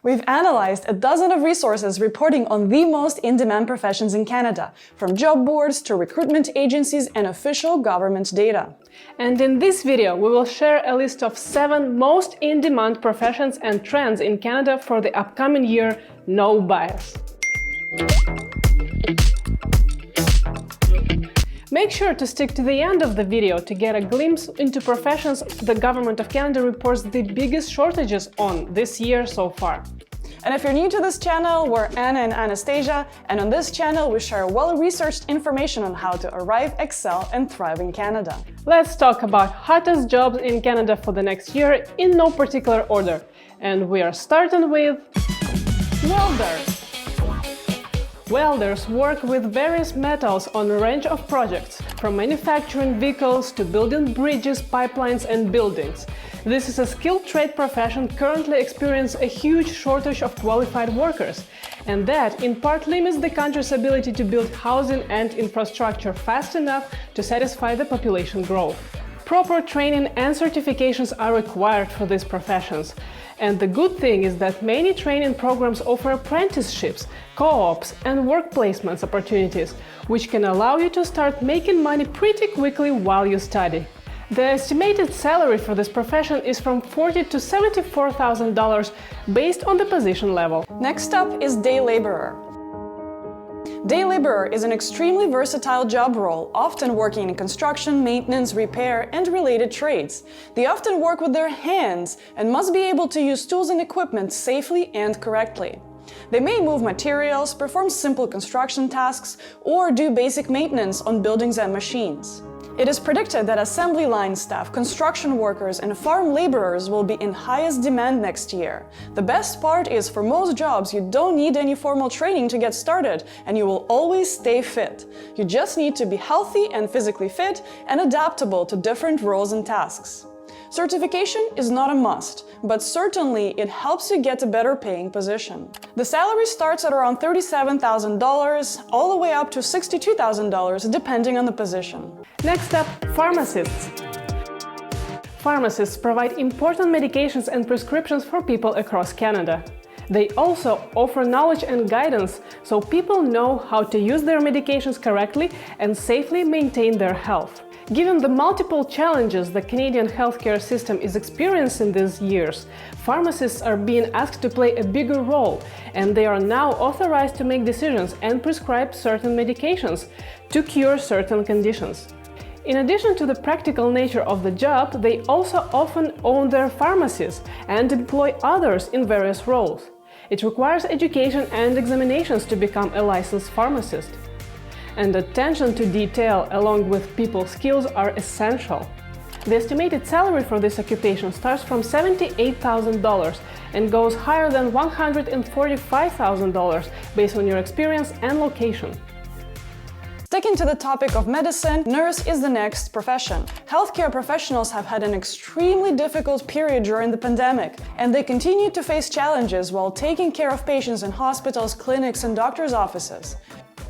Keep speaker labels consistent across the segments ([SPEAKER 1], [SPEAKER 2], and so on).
[SPEAKER 1] We've analyzed a dozen of resources reporting on the most in-demand professions in Canada, from job boards to recruitment agencies and official government data.
[SPEAKER 2] And in this video, we will share a list of 7 most in-demand professions and trends in Canada for the upcoming year, no bias. Make sure to stick to the end of the video to get a glimpse into professions the Government of Canada reports the biggest shortages on this year so far.
[SPEAKER 1] And if you're new to this channel, we're Anna and Anastasia, and on this channel we share well-researched information on how to arrive, excel, and thrive in Canada.
[SPEAKER 2] Let's talk about hottest jobs in Canada for the next year in no particular order. And we are starting with welders. Welders work with various metals on a range of projects, from manufacturing vehicles to building bridges, pipelines, and buildings. This is a skilled trade profession currently experiencing a huge shortage of qualified workers, and that in part limits the country's ability to build housing and infrastructure fast enough to satisfy the population growth. Proper training and certifications are required for these professions. And the good thing is that many training programs offer apprenticeships, co-ops, and work placements opportunities, which can allow you to start making money pretty quickly while you study. The estimated salary for this profession is from $40,000 to $74,000 based on the position level.
[SPEAKER 1] Next up is day laborer. Day laborer is an extremely versatile job role, often working in construction, maintenance, repair, and related trades. They often work with their hands and must be able to use tools and equipment safely and correctly. They may move materials, perform simple construction tasks, or do basic maintenance on buildings and machines. It is predicted that assembly line staff, construction workers, and farm laborers will be in highest demand next year. The best part is, for most jobs, you don't need any formal training to get started, and you will always stay fit. You just need to be healthy and physically fit and adaptable to different roles and tasks. Certification is not a must, but certainly it helps you get a better paying position. The salary starts at around $37,000 all the way up to $62,000 depending on the position.
[SPEAKER 2] Next up, pharmacists. Pharmacists provide important medications and prescriptions for people across Canada. They also offer knowledge and guidance so people know how to use their medications correctly and safely maintain their health. Given the multiple challenges the Canadian healthcare system is experiencing these years, pharmacists are being asked to play a bigger role, and they are now authorized to make decisions and prescribe certain medications to cure certain conditions. In addition to the practical nature of the job, they also often own their pharmacies and employ others in various roles. It requires education and examinations to become a licensed pharmacist. And attention to detail along with people skills are essential. The estimated salary for this occupation starts from $78,000 and goes higher than $145,000 based on your experience and location.
[SPEAKER 1] Sticking to the topic of medicine, nurse is the next profession. Healthcare professionals have had an extremely difficult period during the pandemic, and they continue to face challenges while taking care of patients in hospitals, clinics, and doctors' offices.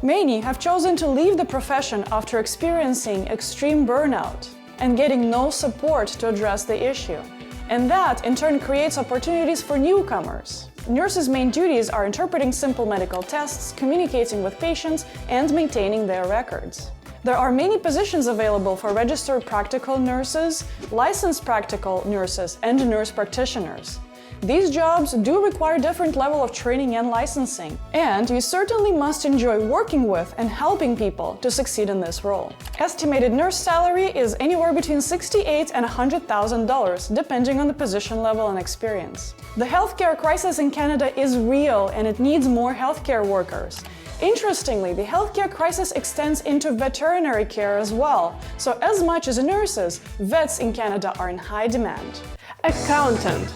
[SPEAKER 1] Many have chosen to leave the profession after experiencing extreme burnout and getting no support to address the issue. And that, in turn, creates opportunities for newcomers. Nurses' main duties are interpreting simple medical tests, communicating with patients, and maintaining their records. There are many positions available for registered practical nurses, licensed practical nurses, and nurse practitioners. These jobs do require different level of training and licensing, and you certainly must enjoy working with and helping people to succeed in this role. Estimated nurse salary is anywhere between $68,000 and $100,000, depending on the position level and experience. The healthcare crisis in Canada is real, and it needs more healthcare workers. Interestingly, the healthcare crisis extends into veterinary care as well, so as much as nurses, vets in Canada are in high demand.
[SPEAKER 2] Accountant.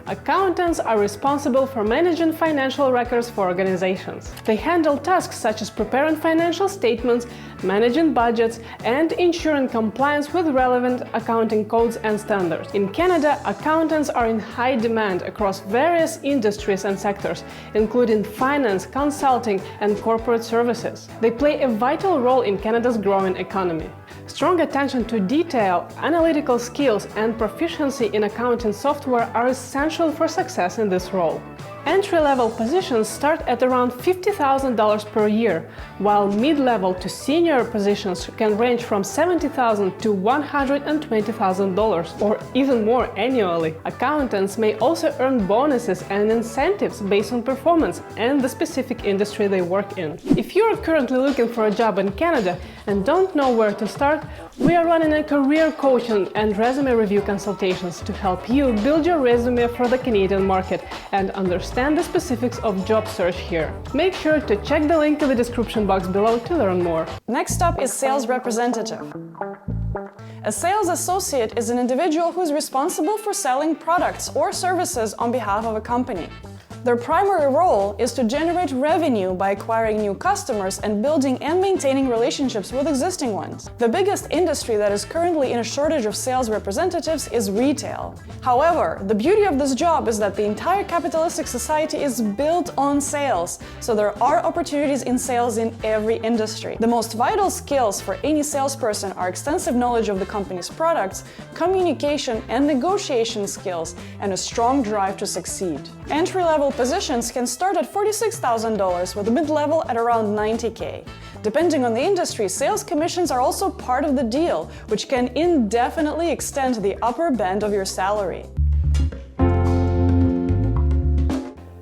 [SPEAKER 2] Accountants are responsible for managing financial records for organizations. They handle tasks such as preparing financial statements, managing budgets, and ensuring compliance with relevant accounting codes and standards. In Canada, accountants are in high demand across various industries and sectors, including finance, consulting, and corporate services. They play a vital role in Canada's growing economy. Strong attention to detail, analytical skills, and proficiency in accounting software are essential for success in this role. Entry-level positions start at around $50,000 per year, while mid-level to senior positions can range from $70,000 to $120,000, or even more annually. Accountants may also earn bonuses and incentives based on performance and the specific industry they work in. If you're currently looking for a job in Canada and don't know where to start, we are running a career coaching and resume review consultations to help you build your resume for the Canadian market and understand the specifics of job search here. Make sure to check the link in the description box below to learn more.
[SPEAKER 1] Next up is sales representative. A sales associate is an individual who is responsible for selling products or services on behalf of a company. Their primary role is to generate revenue by acquiring new customers and building and maintaining relationships with existing ones. The biggest industry that is currently in a shortage of sales representatives is retail. However, the beauty of this job is that the entire capitalistic society is built on sales, so there are opportunities in sales in every industry. The most vital skills for any salesperson are extensive knowledge of the company's products, communication and negotiation skills, and a strong drive to succeed. Entry-level positions can start at $46,000 with a mid-level at around $90,000. Depending on the industry, sales commissions are also part of the deal, which can indefinitely extend the upper band of your salary.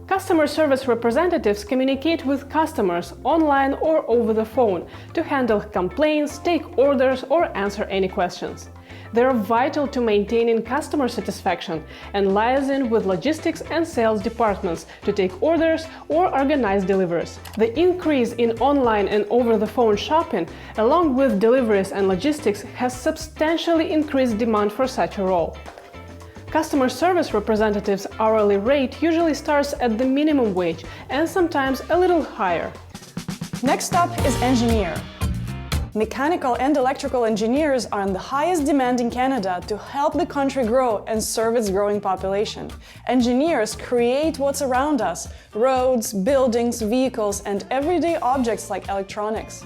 [SPEAKER 2] Customer service representatives communicate with customers online or over the phone to handle complaints, take orders, or answer any questions. They are vital to maintaining customer satisfaction and liaising with logistics and sales departments to take orders or organize deliveries. The increase in online and over-the-phone shopping, along with deliveries and logistics, has substantially increased demand for such a role. Customer service representatives' hourly rate usually starts at the minimum wage and sometimes a little higher.
[SPEAKER 1] Next up is engineer. Mechanical and electrical engineers are in the highest demand in Canada to help the country grow and serve its growing population. Engineers create what's around us: roads, buildings, vehicles, and everyday objects like electronics.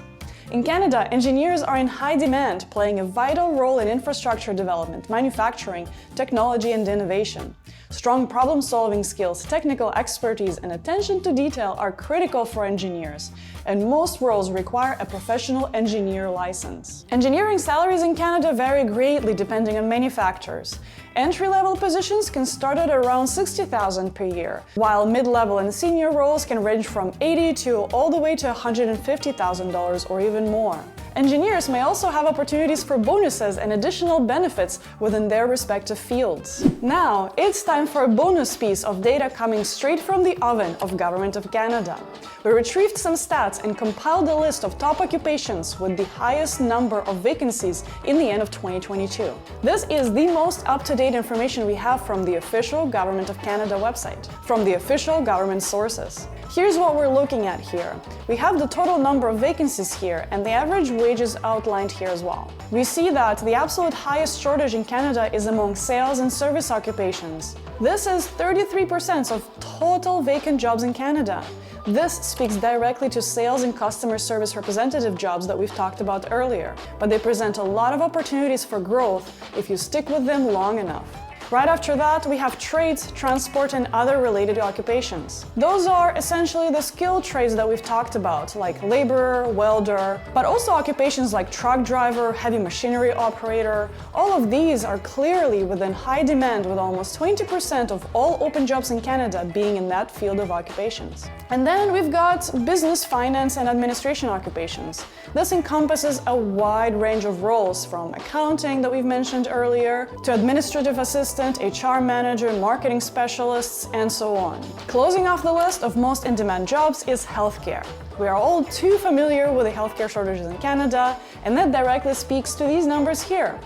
[SPEAKER 1] In Canada, engineers are in high demand, playing a vital role in infrastructure development, manufacturing, technology, and innovation. Strong problem-solving skills, technical expertise, and attention to detail are critical for engineers, and most roles require a professional engineer license. Engineering salaries in Canada vary greatly depending on many factors. Entry-level positions can start at around $60,000 per year, while mid-level and senior roles can range from $80,000 to all the way to $150,000 or even more. Engineers may also have opportunities for bonuses and additional benefits within their respective fields. Now, it's time for a bonus piece of data coming straight from the oven of Government of Canada. We retrieved some stats and compiled a list of top occupations with the highest number of vacancies in the end of 2022. This is the most up-to-date information we have from the official Government of Canada website, from the official government sources. Here's what we're looking at here. We have the total number of vacancies here and the average wages outlined here as well. We see that the absolute highest shortage in Canada is among sales and service occupations. This is 33% of total vacant jobs in Canada. This speaks directly to sales and customer service representative jobs that we've talked about earlier, but they present a lot of opportunities for growth if you stick with them long enough. Right after that, we have trades, transport, and other related occupations. Those are essentially the skilled trades that we've talked about, like laborer, welder, but also occupations like truck driver, heavy machinery operator. All of these are clearly within high demand, with almost 20% of all open jobs in Canada being in that field of occupations. And then we've got business, finance, and administration occupations. This encompasses a wide range of roles, from accounting that we've mentioned earlier, to administrative assistant, HR manager, marketing specialists, and so on. Closing off the list of most in-demand jobs is healthcare. We are all too familiar with the healthcare shortages in Canada, and that directly speaks to these numbers here.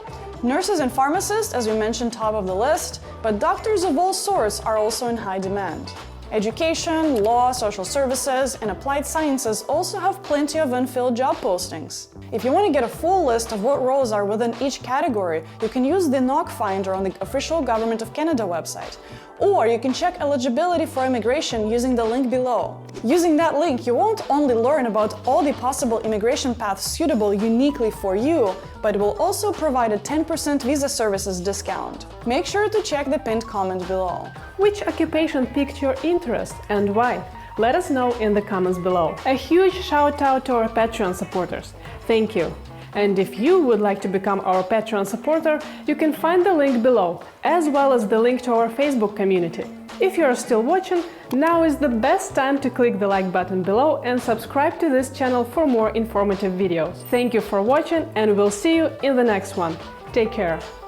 [SPEAKER 1] Nurses and pharmacists, as we mentioned, top of the list, but doctors of all sorts are also in high demand. Education, law, social services, and applied sciences also have plenty of unfilled job postings. If you want to get a full list of what roles are within each category, you can use the NOC Finder on the official Government of Canada website. Or you can check eligibility for immigration using the link below. Using that link, you won't only learn about all the possible immigration paths suitable uniquely for you, but will also provide a 10% visa services discount. Make sure to check the pinned comment below.
[SPEAKER 2] Which occupation piqued your interest and why? Let us know in the comments below. A huge shout out to our Patreon supporters. Thank you. And if you would like to become our Patreon supporter, you can find the link below, as well as the link to our Facebook community. If you are still watching, now is the best time to click the like button below and subscribe to this channel for more informative videos. Thank you for watching, and we'll see you in the next one. Take care!